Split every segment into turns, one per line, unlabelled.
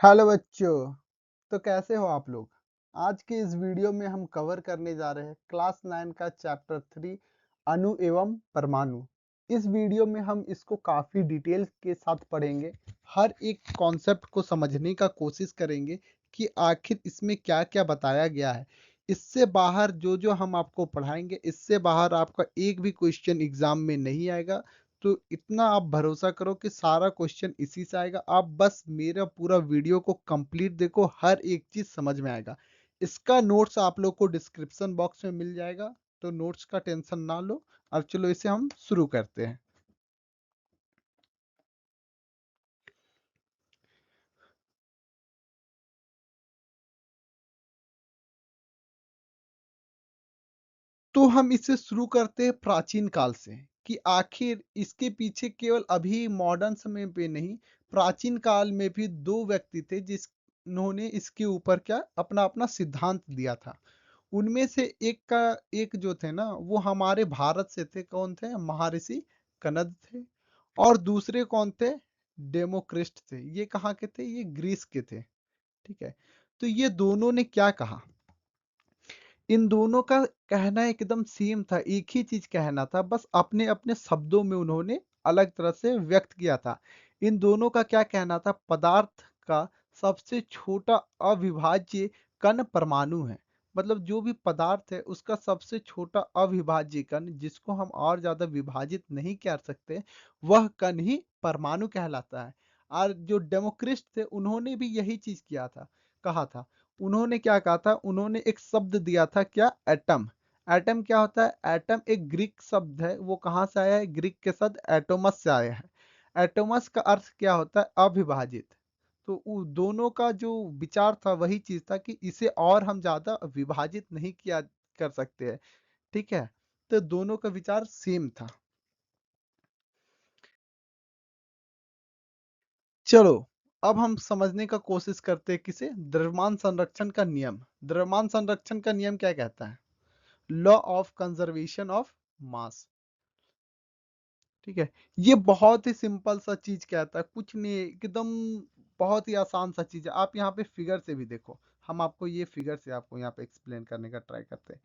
Hello बच्चों। तो कैसे हो आप लोग? आज के इस वीडियो में हम कवर करने जा रहे हैं क्लास 9 का चैप्टर 3 अणु एवं परमाणु। इस वीडियो में हम इसको काफ़ी डिटेल के साथ पढ़ेंगे। हर एक कॉन्सेप्ट को समझने का कोशिश करेंगे कि आखिर इसमें क्या-क्या बताया गया है। इससे बाहर जो-जो हम आपको पढ़ाएँगे, इससे बाहर आपका एक भी क्वेश्चन एग्ज़ाम में नहीं आएगा। तो इतना आप भरोसा करो कि सारा क्वेश्चन इसी से आएगा। आप बस मेरा पूरा वीडियो को कंप्लीट देखो, हर एक चीज़ समझ में आएगा। इसका नोट्स आप लोग को डिस्क्रिप्शन बॉक्स में मिल जाएगा, तो नोट्स का टेंशन ना लो। अब चलो इसे हम शुरू करते हैं। तो हम इसे शुरू करते हैं प्राचीन काल से कि आखिर इसके पीछे केवल अभी मॉडर्न समय पे नहीं, प्राचीन काल में भी दो व्यक्ति थे जिन्होंने इसके ऊपर क्या अपना अपना सिद्धांत दिया था। उनमें से एक जो थे ना वो हमारे भारत से थे। कौन थे? महर्षि कनद थे। और दूसरे कौन थे? डेमोक्रिस्ट थे। ये कहाँ के थे? ये ग्रीस के थे। ठीक है। तो ये दोनों ने क्या कहा? इन दोनों का कहना एकदम सेम था, एक ही चीज कहना था, बस अपने अपने शब्दों में उन्होंने अलग तरह से व्यक्त किया था। इन दोनों का क्या कहना था? पदार्थ का सबसे छोटा अविभाज्य कण परमाणु है। मतलब जो भी पदार्थ है उसका सबसे छोटा अविभाज्य कण, जिसको हम और ज्यादा विभाजित नहीं कर सकते, वह कण ही परमाणु कहलाता है। और जो डेमोक्रिस्ट थे उन्होंने भी यही चीज किया था, कहा था। उन्होंने क्या कहा था? उन्होंने एक शब्द दिया था, क्या? एटम। एटम क्या होता है? एटम एक ग्रीक शब्द है। वो कहाँ से आया है? ग्रीक के शब्द एटोमस से आया है। एटोमस का अर्थ क्या होता है? अविभाजित। तो दोनों का जो विचार था वही चीज था कि इसे और हम ज्यादा विभाजित नहीं किया कर सकते हैं। ठीक है। तो दोनों का विचार सेम था। चलो, अब हम समझने का कोशिश करते हैं किसे? द्रव्यमान संरक्षण का नियम। द्रव्यमान संरक्षण का नियम क्या कहता है? Law of conservation of mass. ठीक है। ये बहुत ही सिंपल सा चीज कहता है, कुछ नहीं, एकदम बहुत ही आसान सा चीज है। आप यहाँ पे फिगर से भी देखो। हम आपको ये फिगर से आपको यहाँ पे एक्सप्लेन करने का ट्राई करते हैं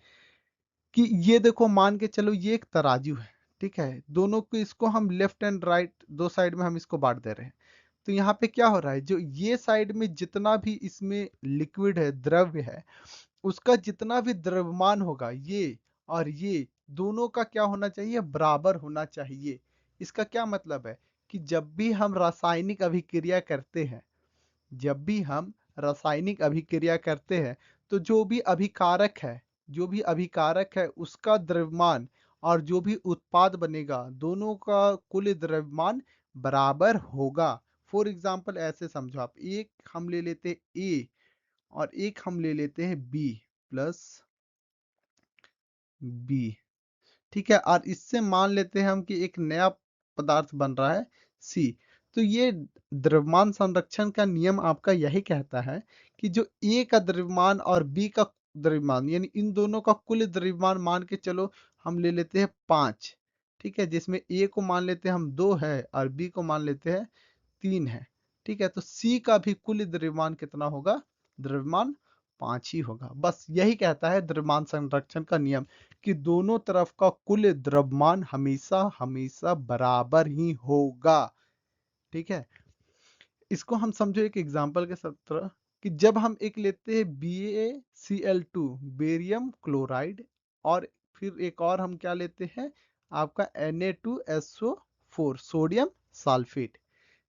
कि ये देखो, मान के चलो ये एक तराजू है। ठीक है। दोनों को, इसको हम लेफ्ट एंड राइट दो साइड में हम इसको बांट दे रहे हैं। तो यहाँ पे क्या हो रहा है? जो ये साइड में जितना भी इसमें लिक्विड है, द्रव्य है, उसका जितना भी द्रव्यमान होगा, ये और ये दोनों का क्या होना चाहिए? बराबर होना चाहिए। इसका क्या मतलब है? कि जब भी हम रासायनिक अभिक्रिया करते हैं, जब भी हम रासायनिक अभिक्रिया करते हैं, तो जो भी अभिकारक है उसका द्रव्यमान और जो भी उत्पाद बनेगा, दोनों का कुल द्रव्यमान बराबर होगा। फॉर एग्जाम्पल ऐसे समझो, आप एक हम ले लेते हैं ए और एक हम ले लेते हैं बी प्लस बी। ठीक है। और इससे मान लेते हैं हम कि एक नया पदार्थ बन रहा है सी। तो ये द्रव्यमान संरक्षण का नियम आपका यही कहता है कि जो ए का द्रव्यमान और बी का द्रव्यमान, यानी इन दोनों का कुल द्रव्यमान मान के चलो, हम ले लेते हैं 5। ठीक है। जिसमें ए को मान लेते हैं हम 2 है और बी को मान लेते हैं 3 है। ठीक है। तो सी का भी कुल द्रव्यमान कितना होगा? द्रव्यमान 5 ही होगा। बस यही कहता है द्रव्यमान संरक्षण का नियम, कि दोनों तरफ का कुल द्रव्यमान हमेशा हमेशा बराबर ही होगा। ठीक है। इसको हम समझो एक एग्जांपल के तरह, कि जब हम एक लेते हैं BaCl2, बेरियम क्लोराइड, और फिर एक और हम क्या लेते हैं? आपका Na2SO4, सोडियम सल्फेट।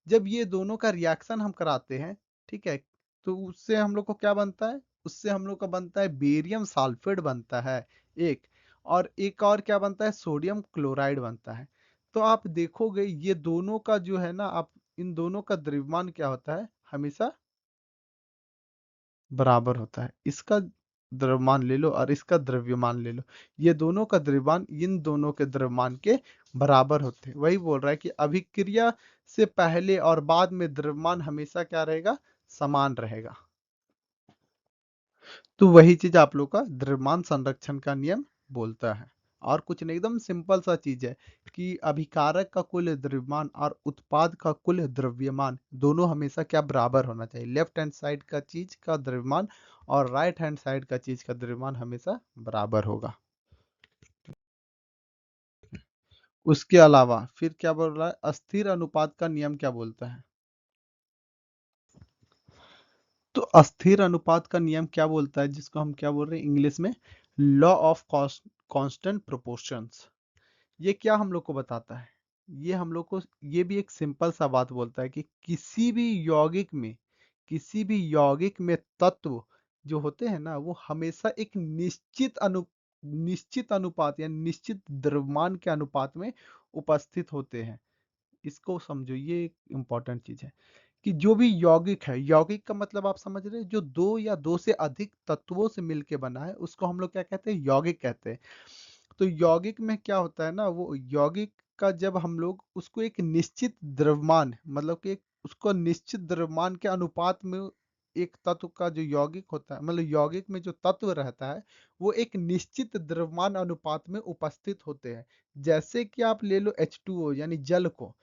जब ये दोनों का रिएक्शन हम कराते हैं, ठीक है, तो उससे हम लोग को क्या बनता है? उससे हम लोग का बनता है बेरियम सल्फेट बनता है एक। और एक और क्या बनता है? सोडियम क्लोराइड बनता है। तो आप देखोगे ये दोनों का जो है ना, आप इन दोनों का द्रव्यमान क्या होता है? हमेशा बराबर होता है। इसका द्रव्यमान ले लो और इसका द्रव्यमान ले लो, ये दोनों का द्रव्यमान इन दोनों के द्रव्यमान के बराबर होते हैं। वही बोल रहा है कि अभिक्रिया से पहले और बाद में द्रव्यमान हमेशा क्या रहेगा? समान रहेगा। तो वही चीज आप लोग का द्रव्यमान संरक्षण का नियम बोलता है। और कुछ नहीं, एकदम सिंपल सा चीज है कि अभिकारक का कुल द्रव्यमान और उत्पाद का कुल द्रव्यमान दोनों हमेशा क्या बराबर होना चाहिए। लेफ्ट हैंड साइड का चीज का द्रव्यमान और राइट हैंड साइड का चीज का द्रव्यमान हमेशा बराबर होगा। उसके अलावा फिर क्या बोल रहा है, अस्थिर अनुपात का नियम क्या बोलता है। तो अस्थिर अनुपात का नियम क्या बोलता है, जिसको हम क्या बोल रहे हैं इंग्लिश में लॉ ऑफ कांस्टेंट प्रोपोर्शंस। ये क्या हम लोग को बताता है, ये हम लोग को ये भी एक सिंपल सा बात बोलता है कि किसी भी यौगिक में तत्व जो होते हैं ना, वो हमेशा एक निश्चित अनुपात या निश्चित द्रव्यमान के अनुपात में उपस्थित होते हैं। इसको समझो, ये एक इम्पोर्टेंट चीज है कि जो भी यौगिक है, यौगिक का मतलब आप समझ रहे हैं, जो दो या दो से अधिक तत्वों से मिलके बना है उसको हम लोग क्या कहते हैं, यौगिक कहते हैं। तो यौगिक में क्या होता है ना, वो यौगिक का जब हम लोग उसको एक निश्चित द्रव्यमान मतलब कि उसको निश्चित द्रव्यमान के अनुपात में एक तत्व का जो यौगिक होता है, मतलब यौगिक में जो तत्व रहता है वो एक निश्चित द्रव्यमान अनुपात में उपस्थित होते हैं। जैसे कि आप ले लो H2O यानी जल को,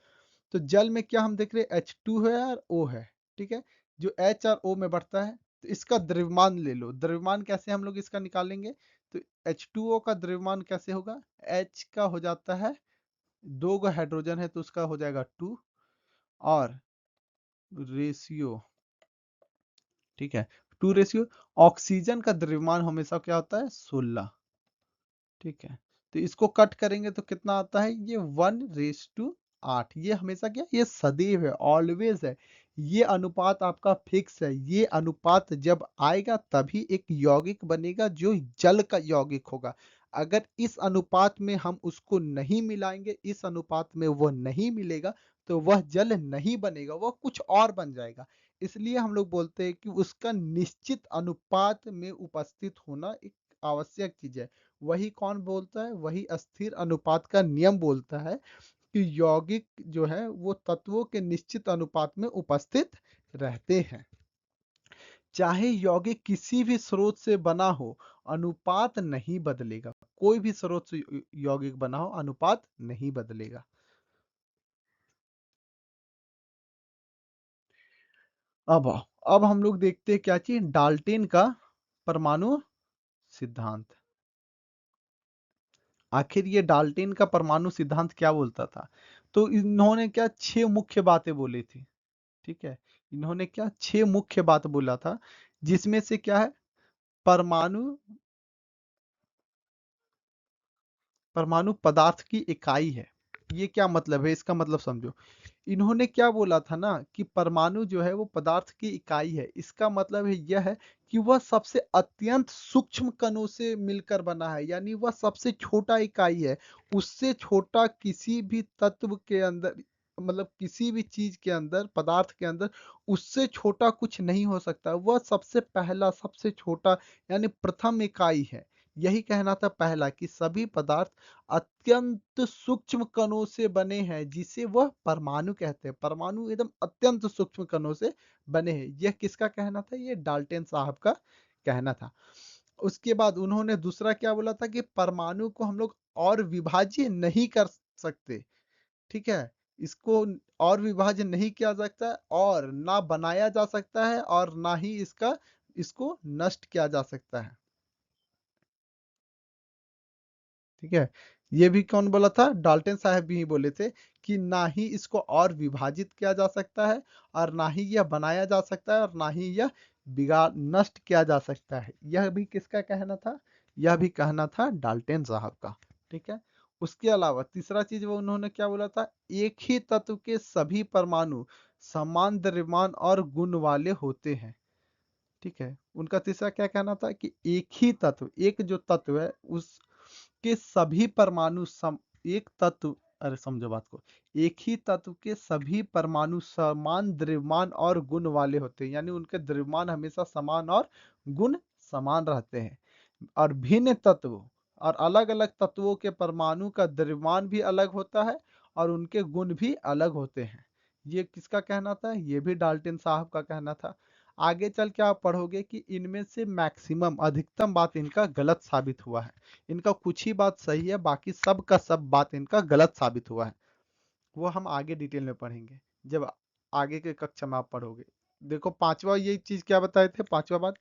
तो जल में क्या हम देख रहे हैं, H2 है और O है, ठीक है। जो H और O में बढ़ता है, तो इसका द्रव्यमान ले लो, द्रव्यमान कैसे हम लोग इसका निकालेंगे, तो H2O का द्रव्यमान कैसे होगा, H का हो जाता है, दो गो हाइड्रोजन है तो उसका हो जाएगा 2, और रेशियो, ठीक है, 2 रेशियो। ऑक्सीजन का द्रव्यमान हमेशा क्या होता है, 16, ठीक है। तो इसको कट करेंगे तो कितना आता है, ये 1:8। ये हमेशा क्या, ये सदैव है, ऑलवेज है। ये अनुपात आपका फिक्स है। ये अनुपात जब आएगा तभी एक यौगिक बनेगा जो जल का यौगिक होगा। अगर इस अनुपात में हम उसको नहीं मिलाएंगे, इस अनुपात में वो नहीं मिलेगा, तो वह जल नहीं बनेगा, वह कुछ और बन जाएगा। इसलिए हम लोग बोलते हैं कि उसका निश्चित अनुपात में उपस्थित होना एक आवश्यक चीज है। वही कौन बोलता है, वही अस्थिर अनुपात का नियम बोलता है कि यौगिक जो है वो तत्वों के निश्चित अनुपात में उपस्थित रहते हैं। चाहे यौगिक किसी भी स्रोत से बना हो, अनुपात नहीं बदलेगा। कोई भी स्रोत से यौगिक बना हो, अनुपात नहीं बदलेगा। अब अब हम लोग देखते हैं क्या चीज, डाल्टेन का परमाणु सिद्धांत। आखिर ये डाल्टेन का परमाणु सिद्धांत क्या बोलता था। तो इन्होंने क्या 6 मुख्य बातें बोली थी, ठीक है। इन्होंने क्या 6 मुख्य बात बोला था, जिसमें से क्या है, परमाणु परमाणु पदार्थ की इकाई है। ये क्या मतलब है, इसका मतलब समझो। इन्होंने क्या बोला था ना कि परमाणु जो है वो पदार्थ की इकाई है। इसका मतलब है यह है कि वह सबसे अत्यंत सूक्ष्म कणों से मिलकर बना है, यानी वह सबसे छोटा इकाई है। उससे छोटा किसी भी तत्व के अंदर, मतलब किसी भी चीज के अंदर, पदार्थ के अंदर उससे छोटा कुछ नहीं हो सकता। वह सबसे पहला, सबसे छोटा यानी प्रथम इकाई है। यही कहना था पहला, कि सभी पदार्थ अत्यंत सूक्ष्म कणों से बने हैं, जिसे वह परमाणु कहते हैं। परमाणु एकदम अत्यंत सूक्ष्म कणों से बने हैं। यह किसका कहना था, ये डाल्टन साहब का कहना था। उसके बाद उन्होंने दूसरा क्या बोला था कि परमाणु को हम लोग और विभाज्य नहीं कर सकते, ठीक है। इसको और विभाज्य नहीं किया सकता है, और ना बनाया जा सकता है, और ना ही इसको नष्ट किया जा सकता है, ठीक है। ये भी कौन बोला था, डाल्टन साहब भी ही बोले थे कि ना ही इसको और विभाजित किया जा सकता है, और ना ही यह बनाया जा सकता है, और ना ही यह बिगाड़ नष्ट किया जा सकता है। यह भी किसका कहना था, यह भी कहना था डाल्टन साहब का, ठीक है। उसके अलावा तीसरा चीज वो उन्होंने क्या बोला था, एक ही तत्व के सभी परमाणु समान द्रव्यमान और गुण वाले होते हैं, ठीक है। उनका तीसरा क्या कहना था कि एक ही तत्व, एक जो तत्व है उस के सभी परमाणु एक तत्व, अरे समझो बात को, एक ही तत्व के सभी परमाणु समान द्रव्यमान और गुण वाले होते हैं, यानी उनके द्रव्यमान हमेशा समान और गुण समान रहते हैं। और भिन्न तत्व और अलग अलग तत्वों के परमाणु का द्रव्यमान भी अलग होता है, और उनके गुण भी अलग होते हैं। ये किसका कहना था, ये भी डाल्टन साहब का कहना था। आगे चल के आप पढ़ोगे कि इनमें से मैक्सिमम अधिकतम बात इनका गलत साबित हुआ है। इनका कुछ ही बात सही है, बाकी सब का सब बात इनका गलत साबित हुआ है। वो हम आगे डिटेल में पढ़ेंगे, जब आगे के कक्षा में आप पढ़ोगे। देखो पांचवा ये चीज क्या बताए थे, पांचवा बात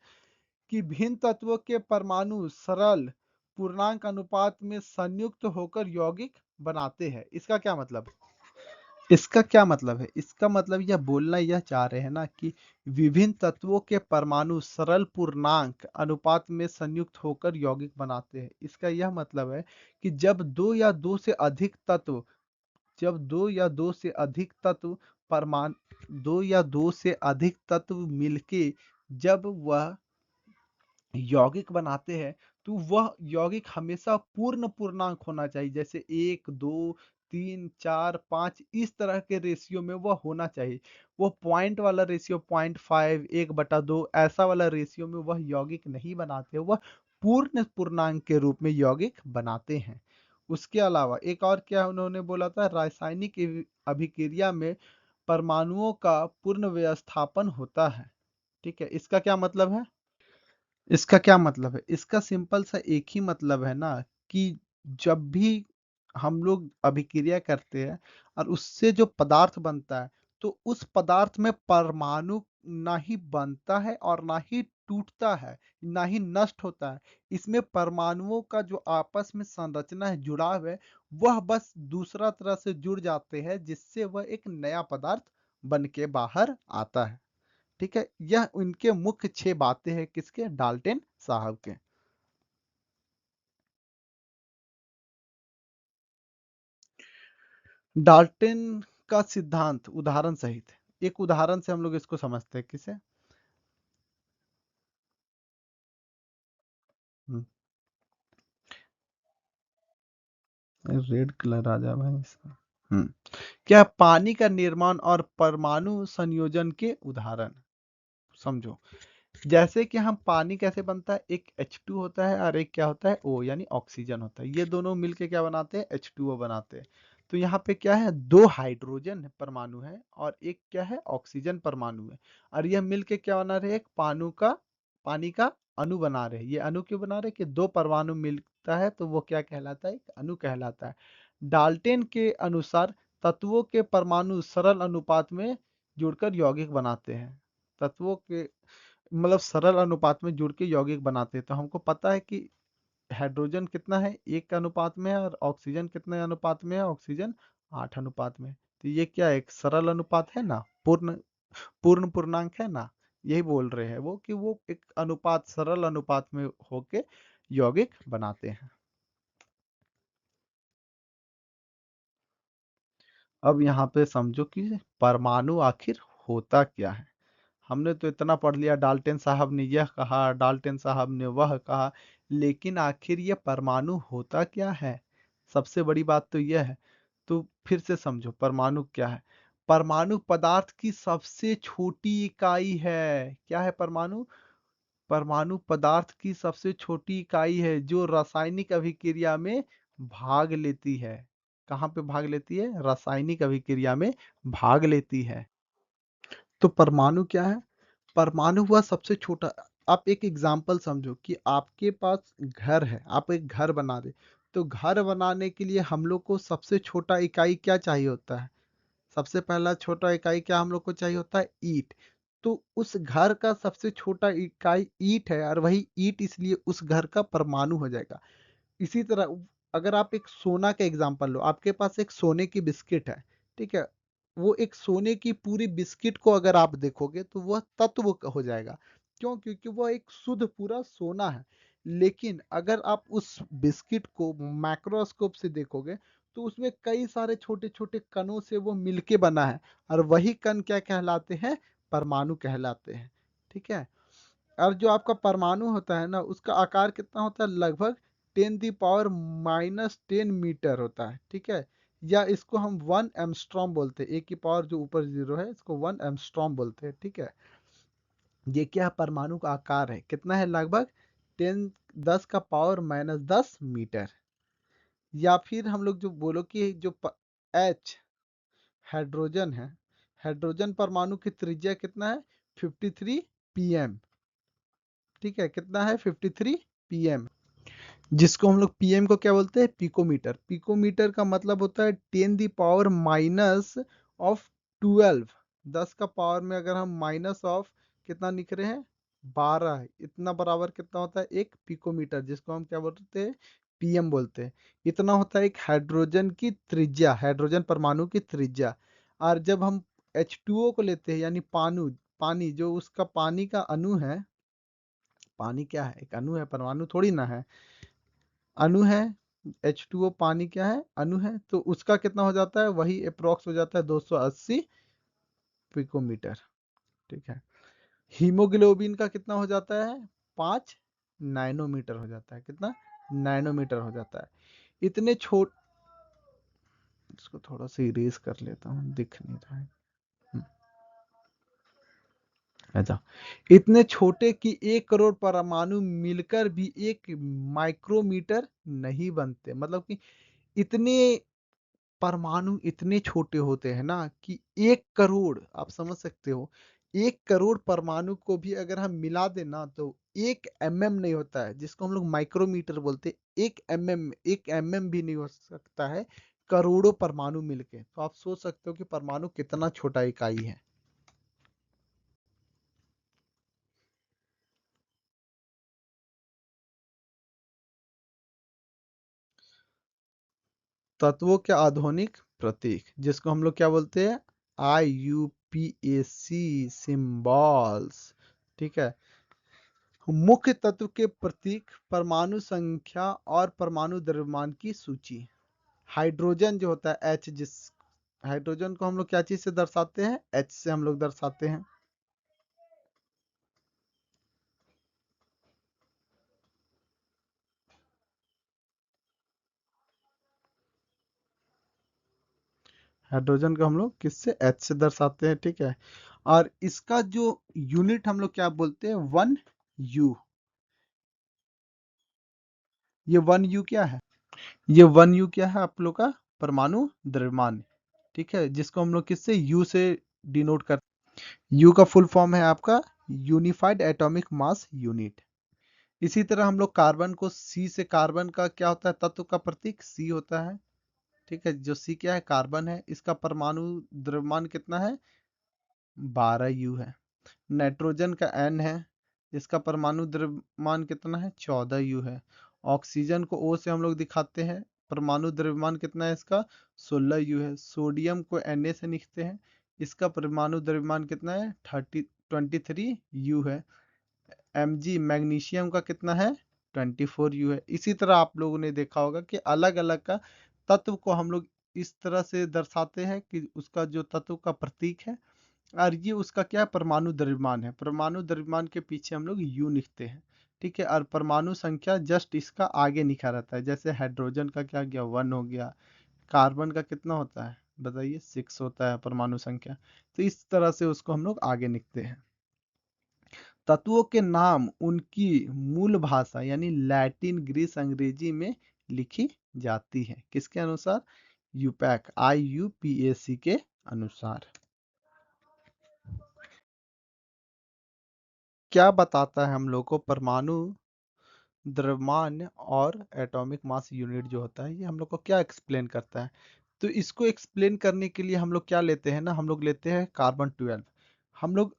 कि भिन्न तत्वों के परमाणु सरल पूर्णांक अनुपात में संयुक्त होकर यौगिक बनाते हैं। इसका क्या मतलब, इसका क्या मतलब है, इसका मतलब यह बोलना यह चाह रहे हैं ना कि विभिन्न तत्वों के परमाणु सरल पूर्णांक अनुपात में संयुक्त होकर यौगिक बनाते हैं। इसका यह मतलब है कि जब दो या दो से अधिक तत्व मिलके जब वह यौगिक बनाते हैं, तो वह यौगिक हमेशा पूर्ण पूर्णांक होना चाहिए। जैसे 1, 2, 3, 4, 5 इस तरह के रेशियो में वह होना चाहिए। वो पॉइंट वाला रेशियो 0.5, 1/2 ऐसा वाला रेशियो में वह यौगिक नहीं बनाते, वह पूर्ण पूर्णांक के रूप में यौगिक बनाते हैं। उसके अलावा एक और क्या उन्होंने बोला था, रासायनिक अभिक्रिया में परमाणुओं का पूर्ण व्यवस्थापन होता है। ठीक है, इसका क्या मतलब है, इसका क्या मतलब है, इसका सिंपल सा एक ही मतलब है ना कि जब भी हम लोग अभिक्रिया करते हैं और उससे जो पदार्थ बनता है, तो उस पदार्थ में परमाणु ना ही बनता है और ना ही टूटता है, ना ही नष्ट होता है। इसमें परमाणुओं का जो आपस में संरचना है, जुड़ाव है, वह बस दूसरा तरह से जुड़ जाते हैं, जिससे वह एक नया पदार्थ बन के बाहर आता है। ठीक है, यह उनके मुख्य 6 बातें हैं, किसके, डाल्टन साहब के। डाल्टन का सिद्धांत उदाहरण सहित, एक उदाहरण से हम लोग इसको समझते हैं, किसे, रेड कलर आ जा भाई इसका। क्या पानी का निर्माण और परमाणु संयोजन के उदाहरण, समझो। जैसे कि हम पानी कैसे बनता है, एक H2 होता है और एक क्या होता है, O यानी ऑक्सीजन होता है। ये दोनों मिलके क्या बनाते हैं, H2O बनाते हैं। तो यहाँ पे क्या है, 2 हाइड्रोजन परमाणु है और एक क्या है, ऑक्सीजन परमाणु है। और यह मिलके क्या बना रहे हैं, एक पानी का अणु बना रहे हैं। ये अणु क्यों बना रहे हैं कि 2 परमाणु मिलता है तो वो क्या कहलाता है, एक अणु कहलाता है। डाल्टन के अनुसार तत्वों के परमाणु सरल अनुपात में जुड़कर यौगिक बनाते हैं। तत्वों के मतलब सरल अनुपात में जुड़ के यौगिक बनाते हैं। तो हमको पता है कि हाइड्रोजन कितना है, 1 अनुपात में है, और ऑक्सीजन कितने अनुपात में है, ऑक्सीजन 8 अनुपात में। तो ये क्या है, एक सरल अनुपात है ना, पूर्ण पूर्ण पूर्णांक है ना। यही बोल रहे हैं वो कि वो एक अनुपात, सरल अनुपात में होके यौगिक बनाते हैं। अब यहाँ पे समझो कि परमाणु आखिर होता क्या है। हमने तो इतना पढ़ लिया, डाल्टन साहब ने यह कहा, डाल्टन साहब ने वह कहा, लेकिन आखिर ये परमाणु होता क्या है, सबसे बड़ी बात तो यह है। तो फिर से समझो परमाणु क्या है। परमाणु पदार्थ की सबसे छोटी इकाई है। क्या है परमाणु, परमाणु पदार्थ की सबसे छोटी इकाई है जो रासायनिक अभिक्रिया में भाग लेती है। कहाँ पे भाग लेती है, रासायनिक अभिक्रिया में भाग लेती है। तो परमाणु क्या है, परमाणु हुआ सबसे छोटा। आप एक एग्जाम्पल समझो कि आपके पास घर है, आप एक घर बना रहे, तो घर बनाने के लिए हम लोग को सबसे छोटा इकाई क्या चाहिए होता है, सबसे पहला छोटा इकाई क्या हम लोग को चाहिए होता है, ईंट। तो उस घर का सबसे छोटा इकाई ईंट है, और वही ईंट इसलिए उस घर का परमाणु हो जाएगा। इसी तरह अगर आप एक सोना का एग्जांपल लो, आपके पास एक सोने की बिस्किट है, ठीक है, वो एक सोने की पूरी बिस्किट को अगर आप देखोगे तो वह तत्व हो जाएगा। क्यों, क्योंकि वह एक शुद्ध पूरा सोना है। लेकिन अगर आप उस बिस्किट को माइक्रोस्कोप से देखोगे तो उसमें कई सारे छोटे छोटे कणों से वो मिलके बना है, और वही कण क्या कहलाते हैं, परमाणु कहलाते हैं। ठीक है, और जो आपका परमाणु होता है ना, उसका आकार कितना होता है, लगभग 10⁻⁻10 मीटर होता है। ठीक है, या इसको हम 1 एमस्ट्रॉम बोलते हैं, एक की पावर जो ऊपर 0 है, इसको 1 एमस्ट्रॉम बोलते हैं। ठीक है, ये क्या परमाणु का आकार है, कितना है, लगभग 10⁻10 मीटर। या फिर हम लोग जो बोलो कि जो एच हाइड्रोजन है, हाइड्रोजन परमाणु की त्रिज्या कितना है, 53 पीएम। ठीक है, कितना है 53 पीएम, जिसको हम लोग पीएम को क्या बोलते हैं, पिकोमीटर। पिकोमीटर का मतलब होता है 10 दी पावर माइनस ऑफ 12, 10 का पावर में अगर हम माइनस ऑफ कितना लिख रहे हैं 12, इतना बराबर कितना होता है एक पिकोमीटर, जिसको हम क्या बोलते हैं पीएम बोलते हैं। इतना होता है एक हाइड्रोजन की त्रिज्या, हाइड्रोजन परमाणु की त्रिज्या। और जब हम H2O को लेते हैं यानी पानी जो उसका पानी का अणु है, पानी क्या है, एक अणु है, परमाणु थोड़ी ना है, अणु है। H2O पानी क्या है, अणु है, तो उसका कितना हो जाता है, वही अप्रोक्स हो जाता है 280 पिकोमीटर। ठीक है, हीमोग्लोबिन का कितना हो जाता है 5 नैनोमीटर हो जाता है, कितना नैनोमीटर हो जाता है। इतने छोट इसको थोड़ा सा इरेज कर लेता हूँ, दिख नहीं रहा है। अच्छा, इतने छोटे कि 1 करोड़ परमाणु मिलकर भी एक माइक्रोमीटर नहीं बनते, मतलब कि इतने परमाणु इतने छोटे होते हैं ना कि 1 करोड़, आप समझ सकते हो, 1 करोड़ परमाणु को भी अगर हम मिला देना तो 1 mm नहीं होता है, जिसको हम लोग माइक्रोमीटर बोलते हैं। 1 mm भी नहीं हो सकता है करोड़ों परमाणु मिलके। तो आप सोच सकते हो कि परमाणु कितना छोटा इकाई है। तत्वों के आधुनिक प्रतीक, जिसको हम लोग क्या बोलते हैं, IUPAC सिंबल्स। ठीक है, मुख्य तत्व के प्रतीक, परमाणु संख्या और परमाणु द्रव्यमान की सूची। हाइड्रोजन जो होता है H, जिस हाइड्रोजन को हम लोग क्या चीज से दर्शाते हैं, H से हम लोग दर्शाते हैं। हाइड्रोजन को हम लोग किससे, H से दर्शाते हैं। ठीक है, और इसका जो यूनिट हम लोग क्या बोलते हैं, 1U। ये 1U क्या है, ये 1U क्या है आप लोग का, परमाणु द्रव्यमान। ठीक है, जिसको हम लोग किससे, U से डिनोट करते हैं। U का फुल फॉर्म है आपका यूनिफाइड एटॉमिक मास यूनिट। इसी तरह हम लोग कार्बन को C से, कार्बन का क्या होता है, तत्व का प्रतीक C होता है। ठीक है, जो C क्या है, कार्बन है, इसका परमाणु द्रव्यमान कितना है, 12U है। नाइट्रोजन का N है, इसका परमाणु द्रव्यमान कितना है, 14U है। ऑक्सीजन को O से हम लोग दिखाते हैं, परमाणु द्रव्यमान कितना है इसका, 16U है। सोडियम को Na से लिखते हैं, इसका परमाणु द्रव्यमान कितना है, 23U है। Mg मैग्नीशियम का कितना है, 24U है। इसी तरह आप लोगों ने देखा होगा कि अलग अलग का तत्व को हम लोग इस तरह से दर्शाते हैं कि उसका जो तत्व का प्रतीक है, और ये उसका क्या है, परमाणु द्रव्यमान है। परमाणु द्रव्यमान के पीछे हम लोग U लिखते हैं। ठीक है, और परमाणु संख्या जस्ट इसका आगे लिखा रहता है। जैसे हाइड्रोजन का क्या गया, 1 हो गया, कार्बन का कितना होता है बताइए, 6 होता है परमाणु संख्या। तो इस तरह से उसको हम लोग आगे लिखते हैं। तत्वों के नाम उनकी मूल भाषा यानी लैटिन, ग्रीस, अंग्रेजी में लिखी जाती है, किसके अनुसार, यूपैक, IUPAC के अनुसार। क्या बताता है हम लोग को परमाणु द्रव्यमान और एटॉमिक मास यूनिट जो होता है, ये हम लोग को क्या एक्सप्लेन करता है। तो इसको एक्सप्लेन करने के लिए हम लोग क्या लेते हैं ना, हम लोग लेते हैं कार्बन 12। हम लोग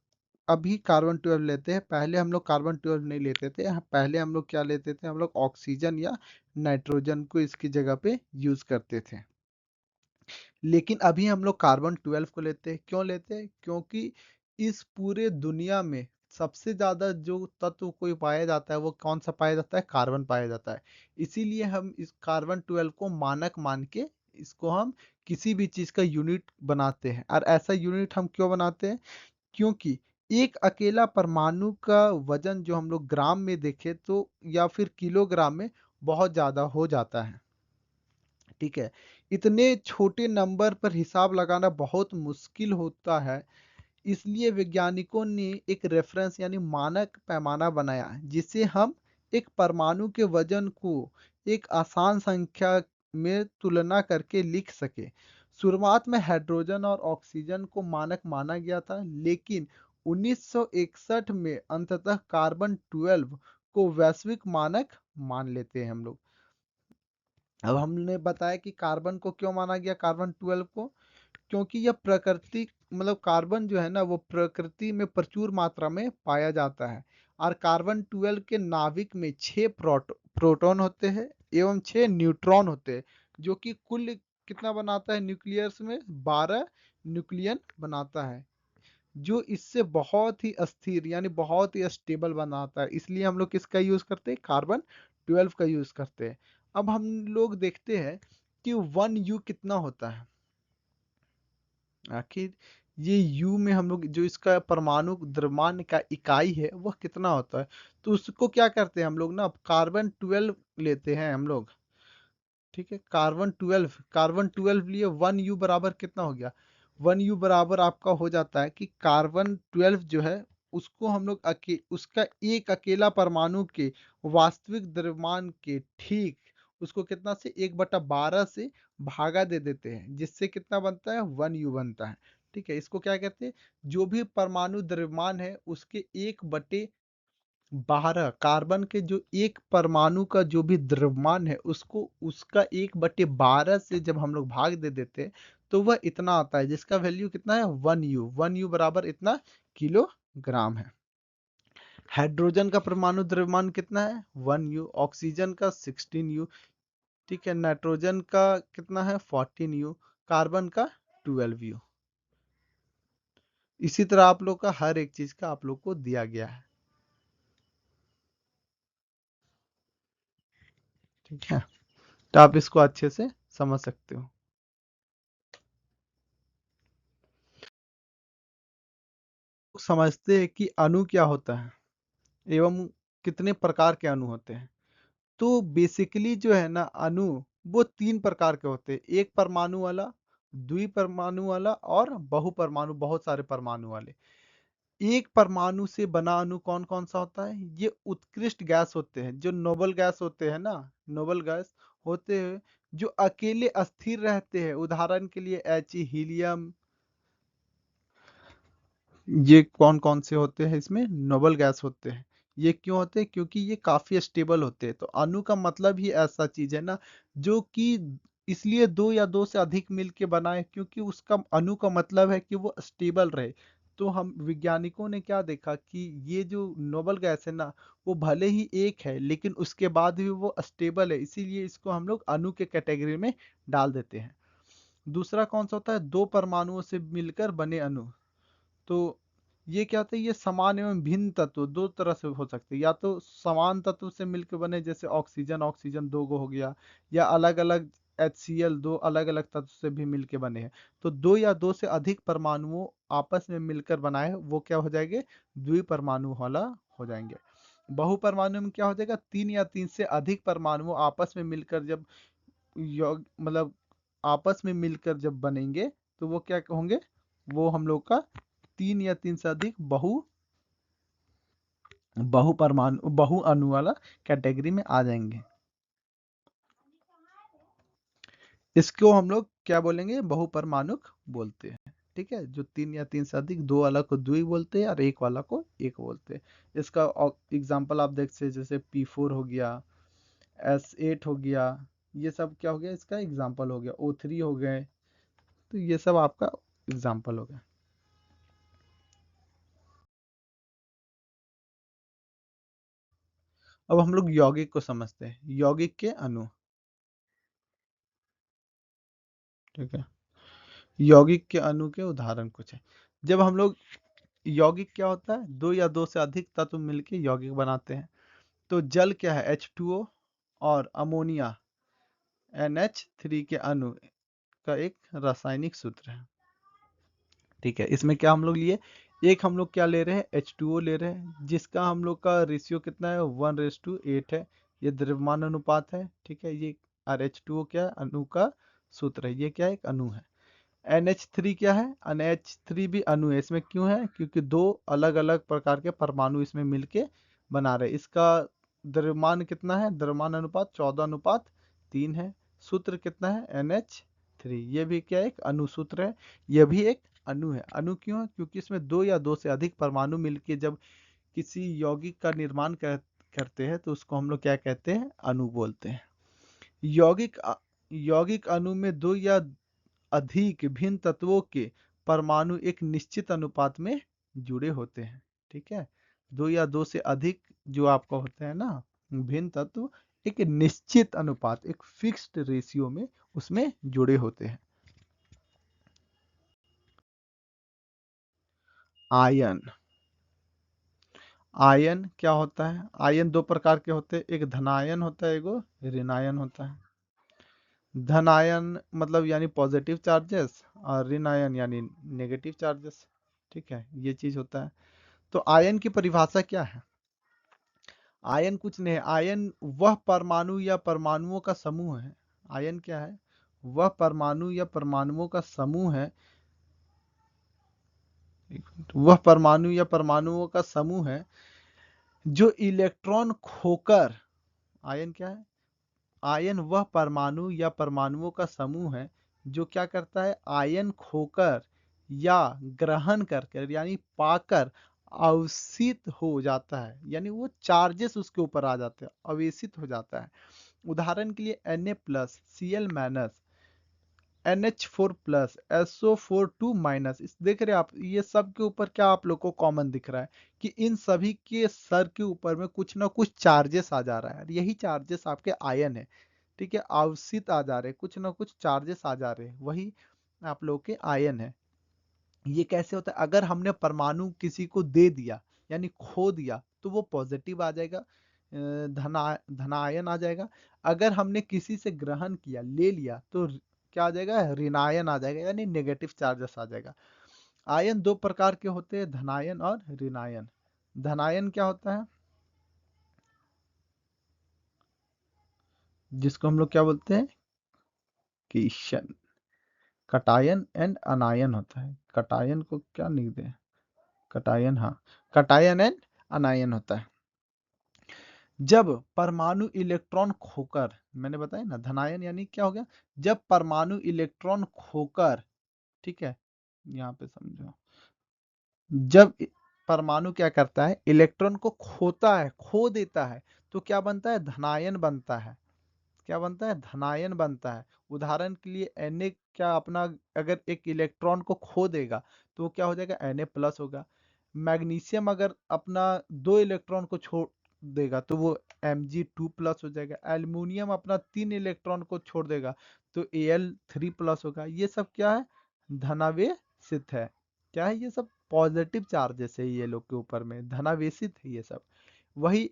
अभी कार्बन 12 लेते हैं, पहले हम लोग कार्बन 12 नहीं लेते थे। पहले हम लोग क्या लेते थे, हम लोग ऑक्सीजन या नाइट्रोजन को इसकी जगह पे यूज करते थे। लेकिन अभी हम लोग कार्बन 12 को लेते हैं। क्यों लेते हैं, क्योंकि इस पूरे दुनिया में सबसे ज्यादा जो तत्व कोई पाया जाता है वो कौन सा पाया जाता है, कार्बन पाया जाता है। इसीलिए हम इस कार्बन 12 को मानक मान के इसको हम किसी भी चीज का यूनिट बनाते हैं। और ऐसा यूनिट हम क्यों बनाते हैं, क्योंकि एक अकेला परमाणु का वजन जो हम लोग ग्राम में देखें तो या फिर किलोग्राम में बहुत ज्यादा हो जाता है। ठीक है, इतने छोटे नंबर पर हिसाब लगाना बहुत मुश्किल होता है। इसलिए वैज्ञानिकों ने एक रेफरेंस यानी मानक पैमाना बनाया, जिससे हम एक परमाणु के वजन को एक आसान संख्या में तुलना करके लिख सके। शुरुआत में हाइड्रोजन और ऑक्सीजन को मानक माना गया था, लेकिन 1961 में अंततः कार्बन 12 को वैश्विक मानक मान लेते हैं हम लोग। अब हमने बताया कि कार्बन को क्यों माना गया, कार्बन 12 को, क्योंकि यह प्रकृति मतलब कार्बन जो है ना वो प्रकृति में प्रचुर मात्रा में पाया जाता है। और कार्बन 12 के नाभिक में 6 प्रोटॉन होते हैं एवं 6 न्यूट्रॉन होते हैं, जो कि कुल कितना बनाता है, न्यूक्लियस में 12 न्यूक्लियन बनाता है, जो इससे बहुत ही अस्थिर यानी बहुत ही स्टेबल बनाता है। इसलिए हम लोग किसका यूज करते हैं, कार्बन 12 का यूज करते हैं। अब हम लोग देखते हैं कि 1U कितना होता है। आखिर ये यू में हम लोग जो इसका परमाणु द्रव्यमान का इकाई है वह कितना होता है, तो उसको क्या करते हैं हम लोग ना, कार्बन 12 लेते हैं हम लोग। ठीक है, कार्बन 12 लिए 1U बराबर कितना हो गया, 1U बराबर आपका हो जाता है कि कार्बन 12 जो है उसको हम लोग उसका एक अकेला परमाणु के वास्तविक द्रव्यमान के ठीक उसको कितना से 1/12 से भागा दे देते हैं, जिससे कितना बनता है, 1U बनता है। ठीक है, इसको क्या कहते हैं, जो भी परमाणु द्रव्यमान है उसके 1/12 कार्बन के जो एक परमाणु का जो भी द्रव्यमान है उसको उसका 1/12 से जब हम लोग भाग दे देते हैं तो वह इतना आता है, जिसका वैल्यू कितना है, 1U। 1U बराबर इतना किलोग्राम है। हाइड्रोजन का परमाणु द्रव्यमान कितना है, 1U। ऑक्सीजन का 16U। ठीक है, नाइट्रोजन का कितना है, 14U। कार्बन का 12U। इसी तरह आप लोग का हर एक चीज का आप लोग को दिया गया है। ठीक है, तो आप इसको अच्छे से समझ सकते हो। समझते हैं कि अणु क्या होता है एवं कितने प्रकार के अणु होते हैं। तो बेसिकली जो है ना अणु, वो 3 प्रकार के होते हैं, एक परमाणु वाला, द्विपरमाणु वाला और बहुपरमाणु, बहुत सारे परमाणु वाले। एक परमाणु से बना अणु कौन कौन सा होता है, ये उत्कृष्ट गैस होते हैं, जो नोबल गैस होते हैं ना, नोबल गैस होते हैं, जो अकेले अस्थिर रहते हैं। उदाहरण के लिए एच, हीलियम, ये कौन कौन से होते हैं, इसमें नोबल गैस होते हैं। ये क्यों होते हैं, क्योंकि ये काफी स्टेबल होते हैं। तो अणु का मतलब ही ऐसा चीज है ना, जो कि इसलिए दो या दो से अधिक मिल के बनाए, क्योंकि उसका अणु का मतलब है कि वो स्टेबल रहे। तो हम वैज्ञानिकों ने क्या देखा कि ये जो नोबल गैस है ना, वो भले ही एक है लेकिन उसके बाद भी वो स्टेबल है, इसीलिए इसको हम लोग अणु के कैटेगरी में डाल देते हैं। दूसरा कौन सा होता है, दो परमाणुओं से मिलकर बने अणु। तो ये क्या होता है, ये समान एवं भिन्न तत्व दो तरह से हो सकते हैं, या तो समान तत्व से मिलकर बने, जैसे ऑक्सीजन, ऑक्सीजन दो गो हो गया, या अलग अलग HCl दो अलग अलग तत्व से भी मिलकर बने हैं। तो दो या दो से अधिक परमाणुओं आपस में मिलकर बनाए वो क्या हो जाएंगे, द्विपरमाणु वाला हो जाएंगे। बहुपरमाणु में क्या हो जाएगा, 3 या 3 से अधिक परमाणु आपस में मिलकर जब मतलब आपस में मिलकर जब बनेंगे तो वो क्या होंगे, वो हम लोग का 3 या 3 से अधिक बहु परमाणु बहु अणु वाला कैटेगरी में आ जाएंगे। इसको हम लोग क्या बोलेंगे, बहुपरमाणुक बोलते हैं। ठीक है, जो 3 या 3 से अधिक, दो वाला को द्वि बोलते हैं और एक वाला को एक बोलते हैं। इसका एग्जांपल आप देख सकते हैं, जैसे P4 हो गया, S8 हो गया, ये सब क्या हो गया, इसका एग्जांपल हो गया। O3 हो गए, तो ये सब आपका एग्जांपल हो गया। अब हम लोग यौगिक को समझते हैं, यौगिक के अणु। ठीक है, यौगिक के अणु के उदाहरण कुछ है। जब हम लोग यौगिक क्या होता है, दो या दो से अधिक तत्व मिलकर यौगिक बनाते हैं। तो जल क्या है, H2O, और अमोनिया NH3 के अणु का एक रासायनिक सूत्र है। ठीक है, इसमें क्या हम लोग लिए, एक हम लोग क्या ले रहे हैं, H2O ले रहे हैं, जिसका हम लोग का रेशियो कितना है, 1:8 है। ये द्रव्यमान अनुपात है। ठीक है, ये और H2O क्या है, अणु का सूत्र है, ये क्या है, एक अणु है। NH3 क्या है, NH3 भी अणु है। इसमें क्यों है, क्योंकि दो अलग अलग प्रकार के परमाणु इसमें मिलके बना रहे। इसका द्रव्यमान कितना है, द्रव्यमान अनुपात 14:3 है। सूत्र कितना है, NH3। ये भी क्या है, एक अणु सूत्र है, यह भी एक अणु है। अणु क्यों है? क्योंकि इसमें दो या दो से अधिक परमाणु मिलके जब किसी यौगिक का निर्माण करते हैं तो उसको हम लोग क्या कहते हैं? अणु बोलते हैं। यौगिक यौगिक अणु में दो या अधिक भिन्न तत्वों के परमाणु एक निश्चित अनुपात में जुड़े होते हैं। ठीक है, दो या दो से अधिक जो आपका होते हैं ना भिन्न तत्व, एक निश्चित अनुपात, एक फिक्स्ड रेशियो में उसमें जुड़े होते हैं। आयन, आयन क्या होता है? आयन दो प्रकार के होते हैं, एक धनायन होता है, एगो ऋणायन होता है। धनायन मतलब यानी पॉजिटिव चार्जेस, और ऋण आयन यानी नेगेटिव चार्जेस। ठीक है, ये चीज होता है। तो आयन की परिभाषा क्या है? आयन कुछ नहीं है, आयन वह परमाणु या परमाणुओं का समूह है। आयन क्या है? वह परमाणु या परमाणुओं का समूह है। वह परमाणु या परमाणुओं का समूह है जो इलेक्ट्रॉन खोकर, आयन क्या है? आयन वह परमाणु या परमाणुओं का समूह है जो क्या करता है? आयन खोकर या ग्रहण करकर यानी पाकर अवसित हो जाता है, यानी वो चार्जेस उसके ऊपर आ जाते हैं, अवेशित हो जाता है। उदाहरण के लिए Na+, Cl-, NH4+, SO4 2-, इस देख रहे हैं आप, ये सब के ऊपर क्या आप लोग को कॉमन दिख रहा है कि इन सभी के सर के ऊपर में कुछ ना कुछ चार्जेस आ जा रहा है, यही चार्जेस आपके आयन है। ठीक है, अवसित आ जा रहे हैं, कुछ ना कुछ चार्जेस आ जा रहे हैं, वही आप लोग के आयन है। ये कैसे होता है? अगर हमने परमाणु किसी को दे दिया यानी खो दिया तो वो पॉजिटिव आ जाएगा, धनायन आ जाएगा। अगर हमने किसी से ग्रहण किया, ले लिया, तो क्या आ जाएगा? ऋणायन आ जाएगा, यानी नेगेटिव चार्जेस आ जाएगा। आयन दो प्रकार के होते हैं, धनायन और ऋणायन। धनायन क्या होता है? जिसको हम लोग क्या बोलते हैं? किशन। कटायन एंड अनायन होता है। कटायन को क्या लिख दें? कटायन, हाँ, कटायन एंड अनायन होता है। जब परमाणु इलेक्ट्रॉन खोकर, मैंने बताया ना, धनायन यानी क्या हो गया? जब परमाणु इलेक्ट्रॉन खोकर, ठीक है, यहाँ पे समझो, जब परमाणु क्या करता है? इलेक्ट्रॉन को खोता है, खो देता है, तो क्या बनता है? धनायन बनता है। क्या बनता है? धनायन बनता है। उदाहरण के लिए Na क्या अपना, अगर एक इलेक्ट्रॉन को खो देगा तो वो क्या हो जाएगा? Na+ होगा। मैग्नीशियम अगर अपना दो इलेक्ट्रॉन को छोड़ देगा तो वो Mg2+ हो जाएगा। एल्युमिनियम अपना 3 इलेक्ट्रॉन को छोड़ देगा तो Al3+ होगा। ये सब क्या है? धनावेशित है। क्या है? ये सब पॉजिटिव चार्जेस है, ये लोग के ऊपर में धनावेशित है ये सब। वही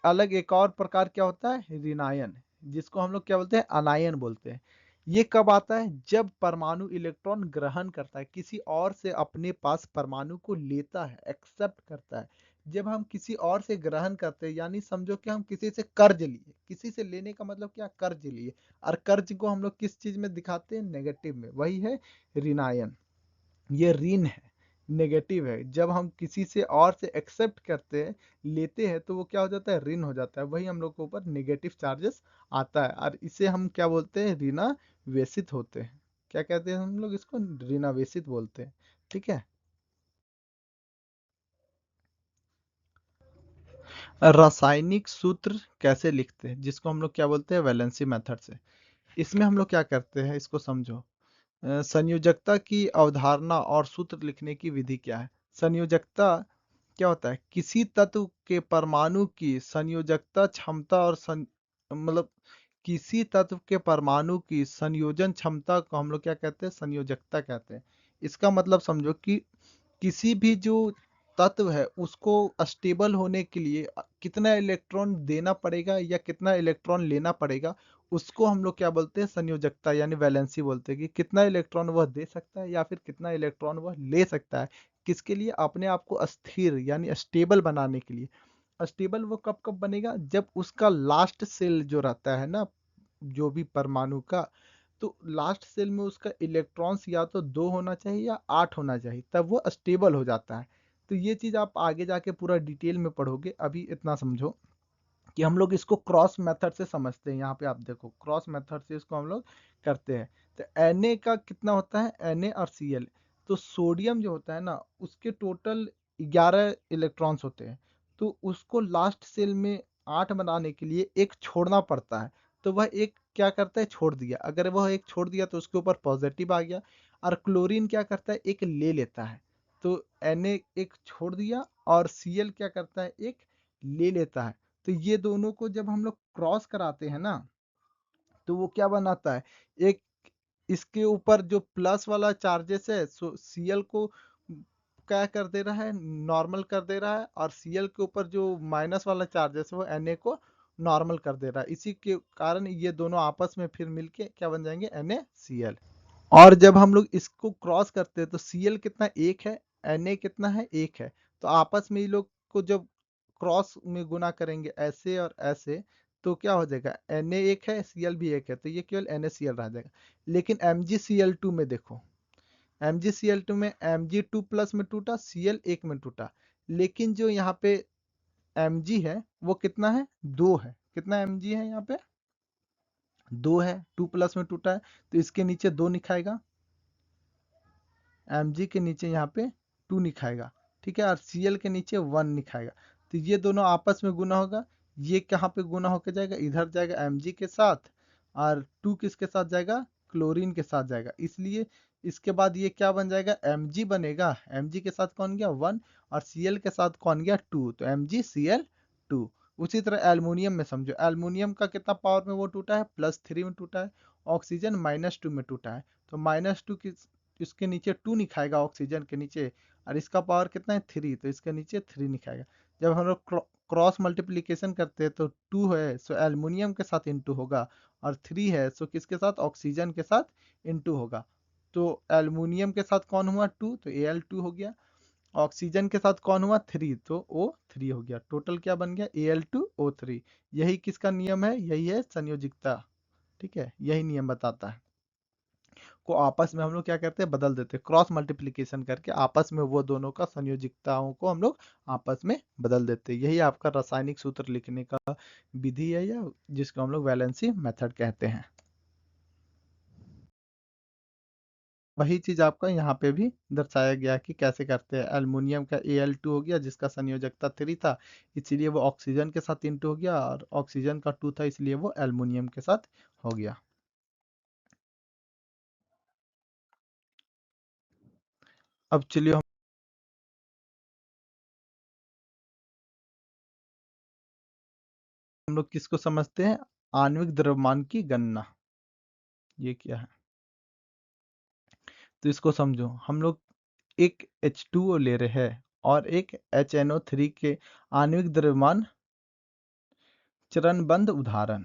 अलग एक और प्रकार क्या होता है? ऋणायन, जिसको हम लोग क्या बोलते हैं? अनायन बोलते हैं। ये कब आता है? जब परमाणु इलेक्ट्रॉन ग्रहण करता है, किसी और से अपने पास परमाणु को लेता है, एक्सेप्ट करता है। जब हम किसी और से ग्रहण करते हैं, यानी समझो कि हम किसी से कर्ज लिए, किसी से लेने का मतलब क्या? कर्ज लिए, और कर्ज को हम लोग किस चीज में दिखाते हैं? नेगेटिव में, वही है ऋणायन। ये ऋण है, नेगेटिव है। जब हम किसी से और से एक्सेप्ट करते हैं, लेते हैं, तो वो क्या हो जाता है? ऋण हो जाता है, वही हम लोग के ऊपर नेगेटिव चार्जेस आता है, और इसे हम क्या बोलते हैं? ऋणावेशित होते हैं। क्या कहते हैं हम लोग इसको? ऋणावेशित बोलते हैं। ठीक है। रासायनिक सूत्र कैसे लिखते हैं, जिसको हम लोग क्या बोलते हैं? वैलेंसी मेथड से। इसमें हम लोग क्या करते हैं, इसको समझो। संयोजकता की अवधारणा और सूत्र लिखने की विधि क्या है? संयोजकता क्या होता है? किसी तत्व के परमाणु की संयोजकता क्षमता और मतलब किसी तत्व के परमाणु की संयोजन क्षमता को हम लोग क्या कहते हैं? संयोजकता कहते हैं। इसका मतलब समझो कि किसी भी जो तत्व है उसको स्टेबल होने के लिए कितना इलेक्ट्रॉन देना पड़ेगा या कितना इलेक्ट्रॉन लेना पड़ेगा, उसको हम लोग क्या बोलते हैं? संयोजकता यानी वैलेंसी बोलते हैं, कि कितना इलेक्ट्रॉन वह दे सकता है या फिर कितना इलेक्ट्रॉन वह ले सकता है। किसके लिए? अपने आप को स्थिर यानी स्टेबल बनाने के लिए। स्टेबल वो कब कब बनेगा? जब उसका लास्ट सेल जो रहता है ना, जो भी परमाणु का, तो लास्ट सेल में उसका इलेक्ट्रॉन्स या तो 2 होना चाहिए या 8 होना चाहिए, तब वो स्टेबल हो जाता है। तो ये चीज़ आप आगे जाके पूरा डिटेल में पढ़ोगे, अभी इतना समझो कि हम लोग इसको क्रॉस मेथड से समझते हैं। यहाँ पे आप देखो, क्रॉस मेथड से इसको हम लोग करते हैं। तो Na का कितना होता है? Na और Cl, तो सोडियम जो होता है ना, उसके टोटल 11 इलेक्ट्रॉन्स होते हैं, तो उसको लास्ट सेल में 8 बनाने के लिए एक छोड़ना पड़ता है। तो वह एक क्या करता है, छोड़ दिया। अगर वह एक छोड़ दिया तो उसके ऊपर पॉजिटिव आ गया। और क्लोरीन क्या करता है, एक ले लेता है। तो Na एक छोड़ दिया और Cl क्या करता है, एक ले लेता है। तो ये दोनों को जब हम लोग क्रॉस कराते हैं ना, तो वो क्या बनाता है, एक इसके ऊपर जो प्लस वाला चार्जेस है, सो Cl को क्या कर दे रहा है, नॉर्मल कर दे रहा है, और Cl के ऊपर जो माइनस वाला चार्जेस है वो Na को नॉर्मल कर दे रहा है। इसी के कारण ये दोनों आपस में फिर मिलके क्या बन जाएंगे, NaCl। और जब हम लोग इसको क्रॉस करते हैं तो Cl कितना, एक है, Na कितना है, एक है। तो आपस में ये लोग को जब क्रॉस में गुना करेंगे ऐसे और ऐसे, तो क्या हो जाएगा, Na एक है, Cl भी एक है, तो ये केवल NaCl रह जाएगा। लेकिन MgCl2 में देखो, MgCl2 में Mg2 प्लस में टूटा, Cl एक में टूटा। लेकिन जो यहाँ पे Mg है वो कितना है, 2 है। कितना Mg है यहाँ पे, 2 है, 2 प्लस में टूटा है, तो इसके नीचे 2 लिखाएगा, Mg के नीचे यहाँ पे 2 लिखाएगा, ठीक है, और Cl के नीचे 1 लिखाएगा। तो ये दोनों आपस में गुना होगा। ये कहाँ पे गुना होकर जाएगा, इधर जाएगा Mg के साथ, और 2 किसके साथ जाएगा, क्लोरीन के साथ जाएगा। इसलिए इसके बाद ये क्या बन जाएगा, Mg बनेगा। Mg के साथ कौन गया, 1, और Cl के साथ कौन गया, 2, तो MgCl2। उसी तरह एल्युमिनियम में समझो, एल्युमिनियम का कितना पावर में वो टूटा है, +3 में टूटा है। ऑक्सीजन -2 में टूटा है, तो -2 किस, इसके नीचे 2 लिखाएगा ऑक्सीजन के नीचे, और इसका पावर कितना है, 3, तो इसके नीचे 3 लिखाएगा। जब हम लोग क्रॉस मल्टीप्लीकेशन करते हैं तो 2 है सो एल्युमिनियम के साथ इंटू होगा, और 3 है सो किसके साथ, ऑक्सीजन के साथ इंटू होगा। तो एल्युमिनियम के साथ कौन हुआ, 2, तो Al2 हो गया। ऑक्सीजन के साथ कौन हुआ, 3, तो O3 हो गया। टोटल क्या बन गया, Al2O3। यही किसका नियम है, यही है संयोजिकता, ठीक है, यही नियम बताता है। को आपस में हम लोग क्या करते हैं, बदल देते हैं, क्रॉस मल्टीप्लिकेशन करके आपस में वो दोनों का संयोजिकताओं को हम लोग आपस में बदल देते हैं। यही आपका रासायनिक सूत्र लिखने का विधि है, या जिसको हम लोग वैलेंसी मेथड कहते हैं। वही चीज आपका यहाँ पे भी दर्शाया गया कि कैसे करते हैं। एल्युमिनियम का Al2 हो गया, जिसका संयोजकता 3 था, इसीलिए वो ऑक्सीजन के साथ इंटू हो गया, और ऑक्सीजन का 2 था, इसलिए वो एल्युमिनियम के साथ हो गया। अब चलिए हम लोग किसको समझते हैं, आणविक द्रव्यमान की गणना। ये क्या है, तो इसको समझो। हम लोग एक H2O ले रहे हैं और एक HNO3 के आणविक द्रव्यमान चरणबद्ध उदाहरण।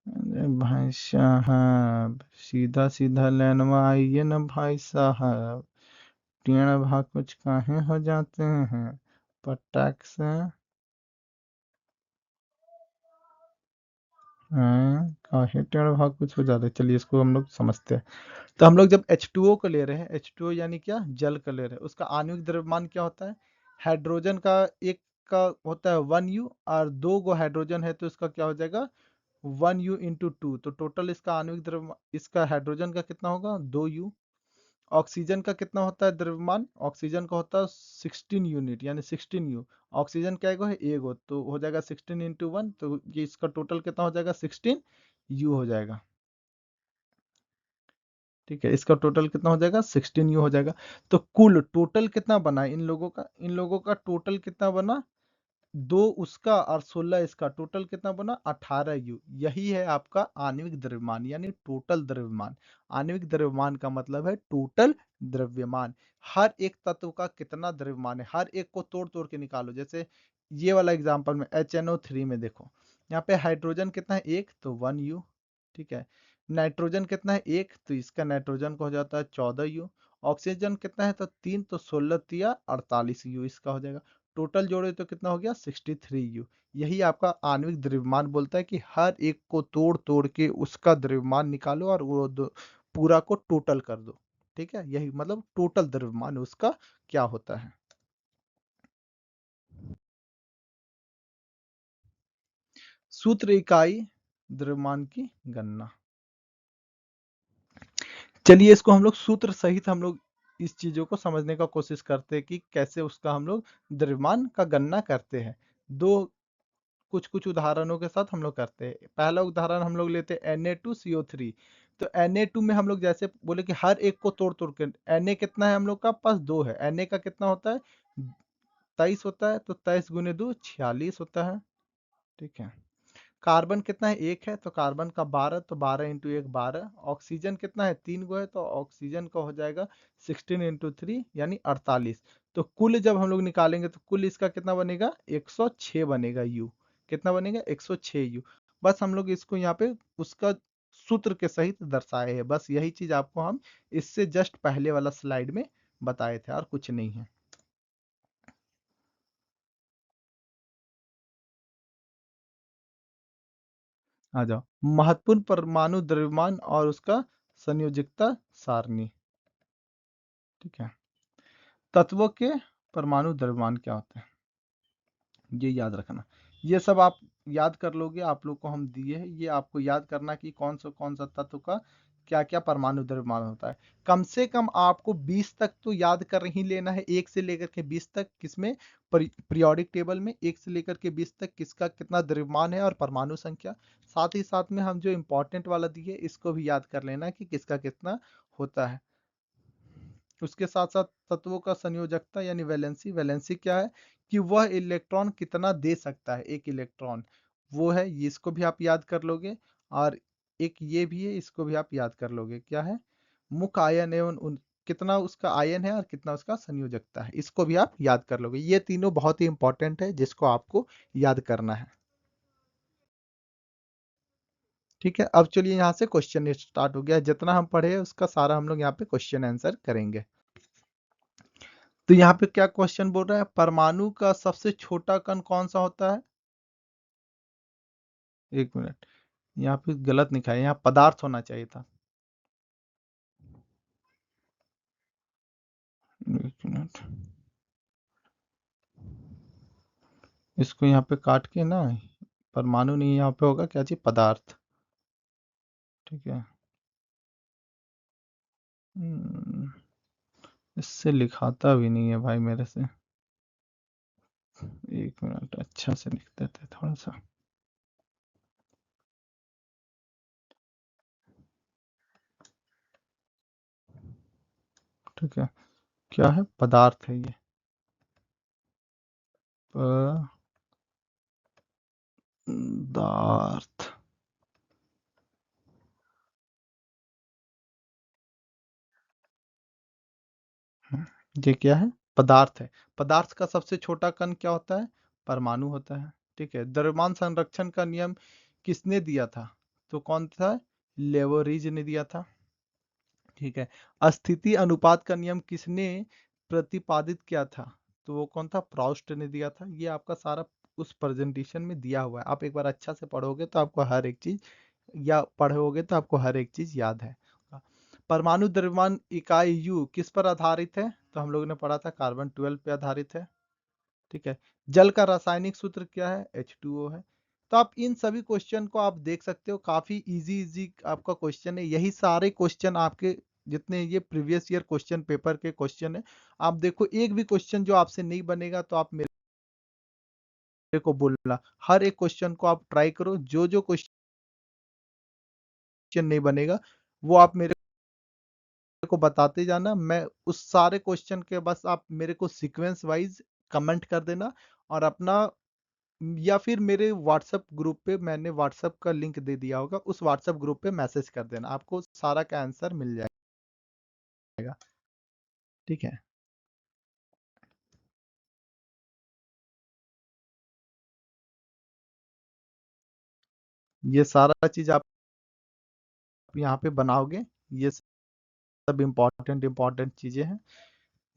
अरे भाई साहब, सीधा सीधा लाइनवा आइए ना भाई साहब, टेढ़ भाग कुछ काहे हो जाते हैं, पटाक से। काहे टेढ़ भाग कुछ हो जाते हैं। चलिए इसको हम लोग समझते हैं। तो हम लोग जब H2O को ले रहे हैं, H2O यानी क्या, जल का ले रहे हैं, उसका आणविक द्रव्यमान क्या होता है, हाइड्रोजन का एक का होता है 1U, और 2 गो हाइड्रोजन है तो इसका क्या हो जाएगा, 1U इंटू 2, तो टोटल इसका आणविक द्रव्यमान, इसका हाइड्रोजन का कितना होगा, 2U। ऑक्सीजन का कितना होता है द्रव्यमान, ऑक्सीजन का होता है 16 यूनिट, यानी 16U। ऑक्सीजन क्या है, एगो, तो हो जाएगा 16 इंटू 1, तो ये इसका टोटल कितना हो जाएगा, 16U हो जाएगा। ठीक है, इसका टोटल कितना हो जाएगा, 16U हो जाएगा। तो कुल टोटल कितना बना इन लोगों का टोटल कितना बना, 2 उसका और 16 इसका, टोटल कितना बना, 18U। यही है आपका आणविक द्रव्यमान, यानी टोटल द्रव्यमान। आणविक द्रव्यमान का मतलब है टोटल द्रव्यमान। हर एक तत्व का कितना द्रव्यमान है, हर एक को तोड़ तोड़ के निकालो। जैसे ये वाला एग्जांपल में HNO3 में देखो, यहाँ पे हाइड्रोजन कितना है, एक, तो 1U। ठीक है, नाइट्रोजन कितना है, एक, तो इसका नाइट्रोजन का हो जाता है 14U। ऑक्सीजन कितना है, तो 3, तो 16 तिया 48U इसका हो जाएगा। टोटल जोड़े तो कितना हो गया, 63U। यही आपका आणविक द्रव्यमान बोलता है कि हर एक को तोड़ तोड़ के उसका द्रव्यमान निकालो और वो पूरा को टोटल कर दो। ठीक है, यही मतलब टोटल द्रव्यमान उसका क्या होता है। सूत्र इकाई द्रव्यमान की गणना। चलिए इसको हम लोग सूत्र सहित हम लोग इस चीजों को समझने का कोशिश करते हैं कि कैसे उसका हम लोग द्रव्यमान का गणना करते हैं। दो कुछ कुछ उदाहरणों के साथ हम लोग करते हैं। पहला उदाहरण हम लोग लेते हैं Na2CO3। तो Na2 में हम लोग जैसे बोले कि हर एक को तोड़ तोड़ के, Na कितना है हम लोग का पास 2 है, Na का कितना होता है 23 होता है, तो 23 गुने 2 46 होता है। ठीक है। कार्बन कितना है 1 है, तो कार्बन का 12, तो 12 इंटू 1 12। ऑक्सीजन कितना है 3 गो है, तो ऑक्सीजन का हो जाएगा 16 इंटू 3 यानी 48। तो कुल जब हम लोग निकालेंगे तो कुल इसका कितना बनेगा 106 बनेगा यू। कितना बनेगा 106 यू। बस हम लोग इसको यहाँ पे उसका सूत्र के सहित दर्शाए हैं। बस यही चीज आपको हम इससे जस्ट पहले वाला स्लाइड में बताए थे और कुछ नहीं है। आ जाओ, महत्वपूर्ण परमाणु द्रव्यमान और उसका संयोजकता सारणी। ठीक है। तत्वों के परमाणु द्रव्यमान क्या होते हैं ये याद रखना। ये सब आप याद कर लोगे, आप लोग को हम दिए हैं, ये आपको याद करना कि कौन सा तत्व का क्या क्या परमाणु द्रव्यमान होता है। कम से कम आपको 20 तक तो याद कर ही लेना है, 1 से लेकर के 20 तक। किसमें पीरियोडिक टेबल में 1 से लेकर के 20 तक किसका कितना द्रव्यमान है और परमाणु संख्या। साथ ही साथ में हम जो इंपॉर्टेंट वाला दिए इसको भी याद कर लेना कि किसका कितना होता है। उसके साथ साथ तत्वों का संयोजकता यानी वैलेंसी। वैलेंसी क्या है कि वह इलेक्ट्रॉन कितना दे सकता है, एक इलेक्ट्रॉन वो है, ये इसको भी आप याद कर लोगे। और एक ये भी है, इसको भी आप याद कर लोगे। क्या है मुख्य आयन एवं कितना उसका आयन है और कितना उसका संयोजकता है, इसको भी आप याद कर लोगे। ये तीनों बहुत ही इंपॉर्टेंट है जिसको आपको याद करना है। ठीक है, अब चलिए यहाँ से क्वेश्चन स्टार्ट हो गया। जितना हम पढ़े उसका सारा हम लोग यहाँ पे क्वेश्चन आंसर करेंगे। तो यहाँ पे क्या क्वेश्चन बोल रहा है, परमाणु का सबसे छोटा कण कौन सा होता है। एक मिनट, यहाँ पे गलत लिखा है, यहाँ पदार्थ होना चाहिए था। एक मिनट, इसको यहाँ पे काट के ना, परमाणु नहीं यहाँ पे होगा क्या चीज पदार्थ। ठीक है। हम्म, इससे लिखाता भी नहीं है भाई मेरे से। एक मिनट, अच्छा से लिख देते थोड़ा सा। ठीक है, क्या है पदार्थ है ये, पदार्थ। ये क्या है पदार्थ है। पदार्थ का सबसे छोटा कण क्या होता है, परमाणु होता है। ठीक है। द्रव्यमान संरक्षण का नियम किसने दिया था, तो कौन था, लेवोरिज ने दिया था। ठीक है। अस्थिति अनुपात का नियम किसने प्रतिपादित किया था, तो वो कौन था, प्राउस्ट ने दिया था। ये आपका सारा उस प्रेजेंटेशन में दिया हुआ है, आप एक बार अच्छा से पढ़ोगे तो आपको हर एक चीज, या पढ़ोगे तो आपको हर एक चीज याद है। परमाणु द्रव्यमान इकाई यू किस पर आधारित है, तो हम लोगों ने पढ़ा था कार्बन 12 पे आधारित है। ठीक है। जल का रासायनिक सूत्र क्या है, H2O है। तो आप इन सभी क्वेश्चन को आप देख सकते हो, काफी इजी इजी आपका क्वेश्चन है। यही सारे क्वेश्चन आपके जितने ये प्रीवियस ईयर क्वेश्चन पेपर के क्वेश्चन है, आप देखो एक भी क्वेश्चन जो आपसे नहीं बनेगा तो आप मेरे को बोलना। हर एक क्वेश्चन को आप ट्राई करो, जो जो क्वेश्चन नहीं बनेगा वो आप मेरे को बताते जाना। मैं उस सारे क्वेश्चन के बस आप मेरे को सीक्वेंस वाइज कमेंट कर देना, और अपना या फिर मेरे व्हाट्सएप ग्रुप पे, मैंने व्हाट्सएप का लिंक दे दिया होगा, उस व्हाट्सएप ग्रुप पे मैसेज कर देना, आपको सारा का आंसर मिल जाएगा। ठीक है। ये सारा चीज आप यहाँ पे बनाओगे, ये सब इम्पोर्टेंट इम्पोर्टेंट चीजें हैं।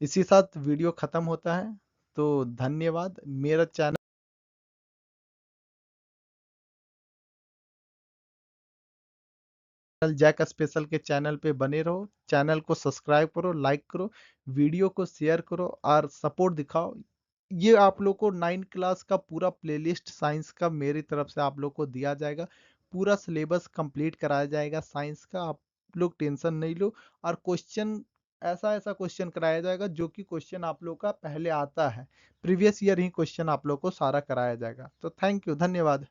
इसी साथ वीडियो खत्म होता है, तो धन्यवाद। मेरा चैनल जैक स्पेशल के चैनल पे बने रहो, चैनल को सब्सक्राइब करो, लाइक करो, वीडियो को शेयर करो और सपोर्ट दिखाओ। ये आप लोग को 9 क्लास का पूरा प्लेलिस्ट साइंस का मेरी तरफ से आप लोग को दिया जाएगा। पूरा सिलेबस कंप्लीट कराया जाएगा साइंस का। आप लोग टेंशन नहीं लो और क्वेश्चन ऐसा-ऐसा क्वेश्चन कराया जाएगा जो कि क्वेश्चन आप लोग का पहले आता है। प्रीवियस ईयर ही क्वेश्चन आप लोग को सारा कराया जाएगा। तो थैंक यू, धन्यवाद।